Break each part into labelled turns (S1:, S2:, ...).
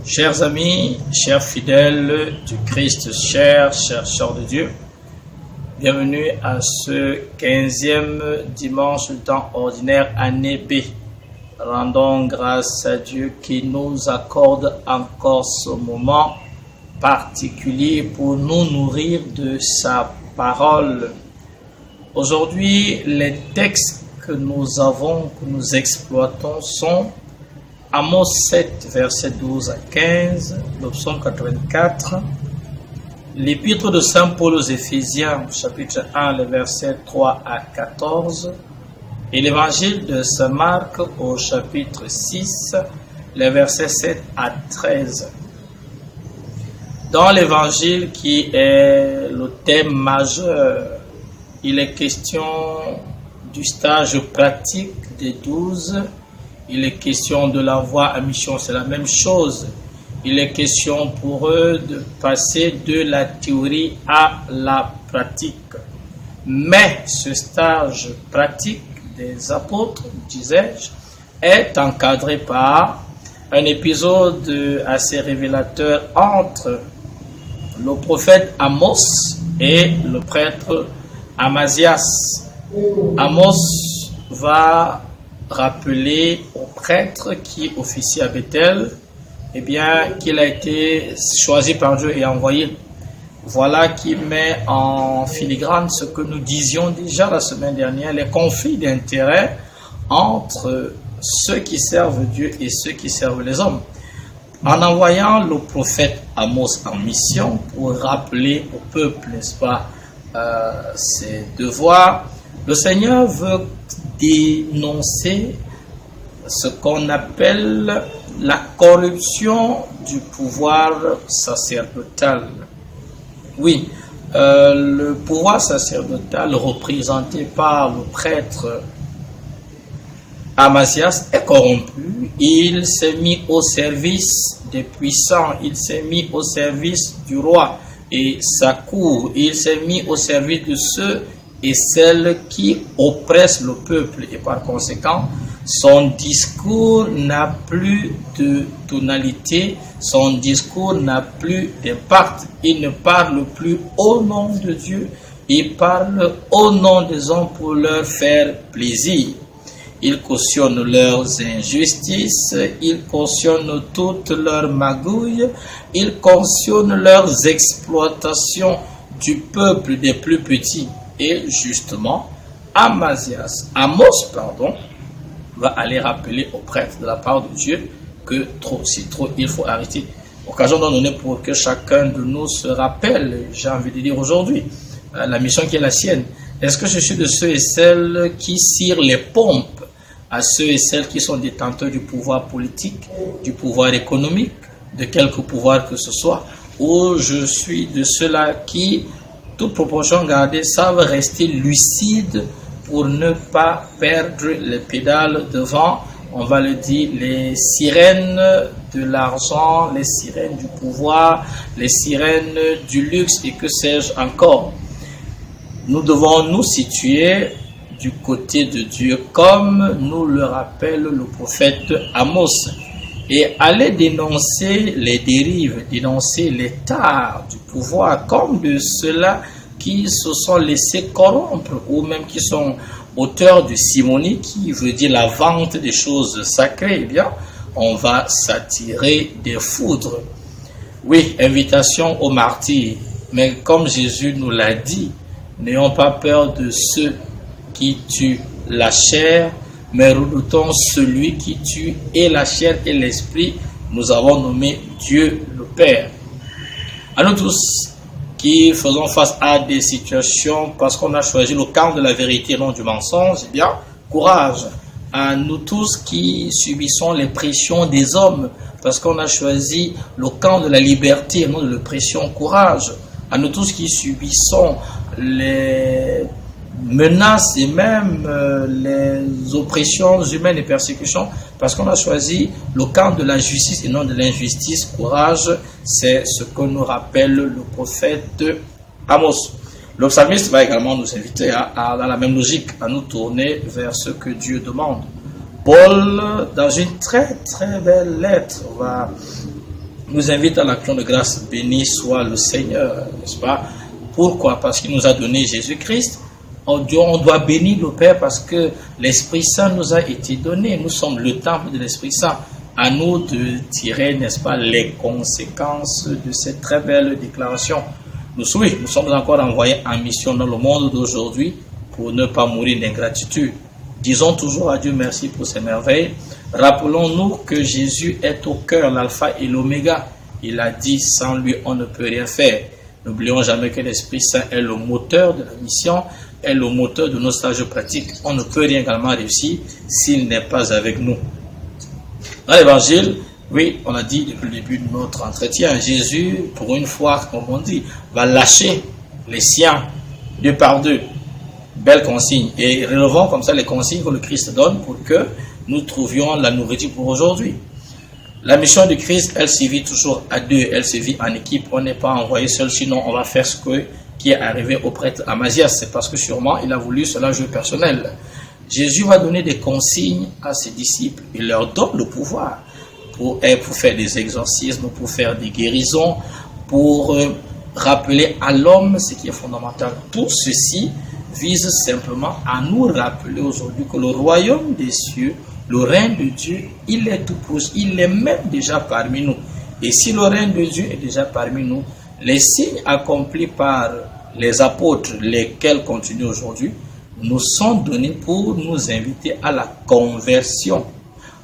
S1: Chers amis, chers fidèles du Christ, chers chercheurs de Dieu, bienvenue à ce 15e dimanche du temps ordinaire année B. Rendons grâce à Dieu qui nous accorde encore ce moment particulier pour nous nourrir de sa parole. Aujourd'hui, les textes que nous exploitons sont Amos 7, versets 12 à 15, le psaume 84, l'épître de Saint Paul aux Éphésiens, chapitre 1, les versets 3 à 14, et l'évangile de Saint Marc au chapitre 6, les versets 7 à 13. Dans l'évangile qui est le thème majeur, il est question du stage pratique des 12. Il est question de l'envoi à mission, c'est la même chose. Il est question pour eux de passer de la théorie à la pratique. Mais ce stage pratique des apôtres, disais-je, est encadré par un épisode assez révélateur entre le prophète Amos et le prêtre Amasias. Amos va rappeler au prêtre qui officie à Bethel, qu'il a été choisi par Dieu et envoyé. Voilà qui met en filigrane ce que nous disions déjà la semaine dernière, les conflits d'intérêts entre ceux qui servent Dieu et ceux qui servent les hommes. En envoyant le prophète Amos en mission pour rappeler au peuple, n'est-ce pas, ses devoirs, le Seigneur veut dénoncer ce qu'on appelle la corruption du pouvoir sacerdotal. Oui, le pouvoir sacerdotal représenté par le prêtre Amasias est corrompu. Il s'est mis au service des puissants, il s'est mis au service du roi et sa cour, il s'est mis au service de ceux et celles qui oppressent le peuple, et par conséquent, son discours n'a plus de tonalité, son discours n'a plus d'impact. Il ne parle plus au nom de Dieu, il parle au nom des hommes pour leur faire plaisir. Il cautionne leurs injustices, il cautionne toutes leurs magouilles, il cautionne leurs exploitations du peuple des plus petits. Et justement, Amos, va aller rappeler au prêtre de la part de Dieu que c'est trop, il faut arrêter. Occasion d'en donner pour que chacun de nous se rappelle, j'ai envie de dire aujourd'hui, la mission qui est la sienne. Est-ce que je suis de ceux et celles qui cirent les pompes à ceux et celles qui sont détenteurs du pouvoir politique, du pouvoir économique, de quelque pouvoir que ce soit, ou je suis de ceux-là qui, toute proportion gardée, savent rester lucides pour ne pas perdre les pédales devant, on va le dire, les sirènes de l'argent, les sirènes du pouvoir, les sirènes du luxe et que sais-je encore. Nous devons nous situer du côté de Dieu comme nous le rappelle le prophète Amos et aller dénoncer les dérives, dénoncer les tares du pouvoir comme de ceux-là qui se sont laissés corrompre ou même qui sont auteurs de simonie, qui veut dire la vente des choses sacrées. On va s'attirer des foudres. Oui, invitation au martyr. Mais comme Jésus nous l'a dit, n'ayons pas peur de ceux qui tuent la chair, mais redoutons celui qui tue et la chair et l'esprit. Nous avons nommé Dieu le Père. À nous tous qui faisons face à des situations parce qu'on a choisi le camp de la vérité et non du mensonge, courage. À nous tous qui subissons les pressions des hommes parce qu'on a choisi le camp de la liberté et non de l'oppression, courage. À nous tous qui subissons les menaces et même les oppressions humaines et persécutions parce qu'on a choisi le camp de la justice et non de l'injustice, courage. C'est ce que nous rappelle le prophète Amos. Le psalmiste va également nous inviter dans la même logique à nous tourner vers ce que Dieu demande. Paul, dans une très très belle lettre, va nous invite à l'action de grâce. Béni soit le Seigneur, n'est-ce pas? Pourquoi? Parce qu'il nous a donné Jésus-Christ. On doit bénir le Père parce que l'Esprit Saint nous a été donné. Nous sommes le temple de l'Esprit Saint. À nous de tirer, n'est-ce pas, les conséquences de cette très belle déclaration. Nous sommes encore envoyés en mission dans le monde d'aujourd'hui pour ne pas mourir d'ingratitude. Disons toujours à Dieu merci pour ses merveilles. Rappelons-nous que Jésus est au cœur, l'alpha et l'oméga. Il a dit, sans lui, on ne peut rien faire. N'oublions jamais que l'Esprit Saint est le moteur de la mission, est le moteur de nos stages pratiques. On ne peut rien également réussir s'il n'est pas avec nous. Dans l'évangile, oui, on a dit depuis le début de notre entretien, Jésus, pour une fois, comme on dit, va lâcher les siens, 2 par 2. Belle consigne. Et relevons comme ça les consignes que le Christ donne pour que nous trouvions la nourriture pour aujourd'hui. La mission du Christ, elle se vit toujours à 2, elle se vit en équipe. On n'est pas envoyé seul, sinon on va faire ce qui est arrivé au prêtre Amazias. C'est parce que sûrement il a voulu cela jouer personnel. Jésus va donner des consignes à ses disciples. Il leur donne le pouvoir pour faire des exorcismes, pour faire des guérisons, pour rappeler à l'homme ce qui est fondamental. Tout ceci vise simplement à nous rappeler aujourd'hui que le royaume des cieux, le règne de Dieu, il est tout proche, il est même déjà parmi nous. Et si le règne de Dieu est déjà parmi nous, les signes accomplis par les apôtres, lesquels continuent aujourd'hui, nous sont donnés pour nous inviter à la conversion,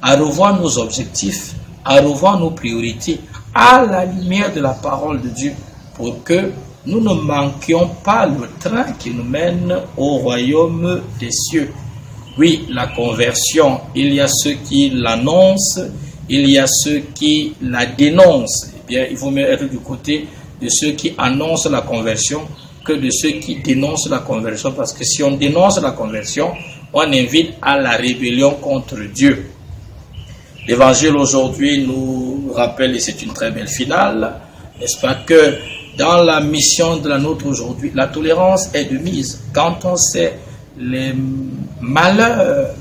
S1: à revoir nos objectifs, à revoir nos priorités, à la lumière de la parole de Dieu, pour que nous ne manquions pas le train qui nous mène au royaume des cieux. Oui, la conversion, il y a ceux qui l'annoncent, il y a ceux qui la dénoncent. Eh bien, il vaut mieux être du côté de ceux qui annoncent la conversion que de ceux qui dénoncent la conversion, parce que si on dénonce la conversion, on invite à la rébellion contre Dieu. L'évangile aujourd'hui nous rappelle, et c'est une très belle finale, n'est-ce pas, que dans la mission de la nôtre aujourd'hui, la tolérance est de mise. Quand on sait les malheurs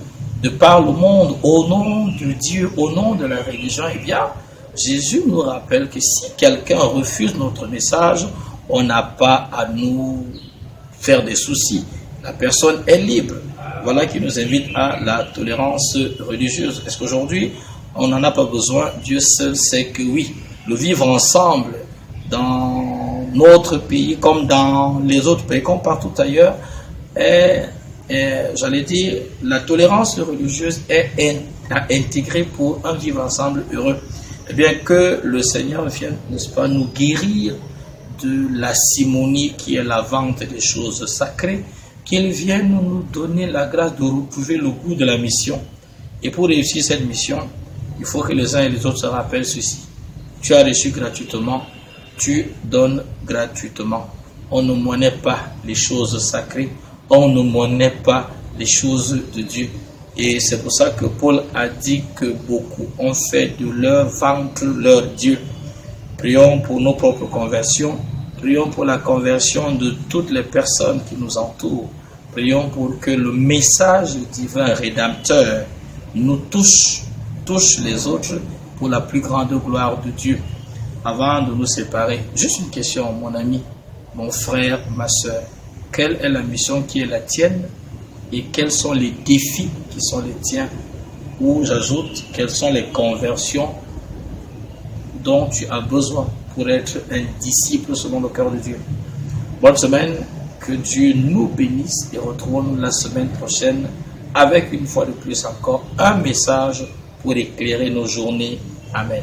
S1: de par le monde au nom de Dieu, au nom de la religion, eh bien, Jésus nous rappelle que si quelqu'un refuse notre message, on n'a pas à nous faire des soucis. La personne est libre. Voilà qui nous invite à la tolérance religieuse. Est-ce qu'aujourd'hui, on n'en a pas besoin? Dieu seul sait que oui. Le vivre ensemble dans notre pays, comme dans les autres pays, comme partout ailleurs, j'allais dire, la tolérance religieuse est à intégrer pour un vivre ensemble heureux. Eh bien, que le Seigneur vienne, n'est-ce pas, nous guérir de la simonie qui est la vente des choses sacrées, qu'il vienne nous donner la grâce de retrouver le goût de la mission. Et pour réussir cette mission, il faut que les uns et les autres se rappellent ceci. Tu as reçu gratuitement, tu donnes gratuitement. On ne monnaie pas les choses sacrées, on ne monnaie pas les choses de Dieu. Et c'est pour ça que Paul a dit que beaucoup ont fait de leur ventre leur Dieu. Prions pour nos propres conversions. Prions pour la conversion de toutes les personnes qui nous entourent. Prions pour que le message divin rédempteur nous touche les autres pour la plus grande gloire de Dieu. Avant de nous séparer, juste une question, mon ami, mon frère, ma soeur. Quelle est la mission qui est la tienne et quels sont les défis qui sont les tiens? Ou j'ajoute, quelles sont les conversions dont tu as besoin pour être un disciple selon le cœur de Dieu. Bonne semaine, que Dieu nous bénisse et retrouvons-nous la semaine prochaine avec une fois de plus encore un message pour éclairer nos journées. Amen.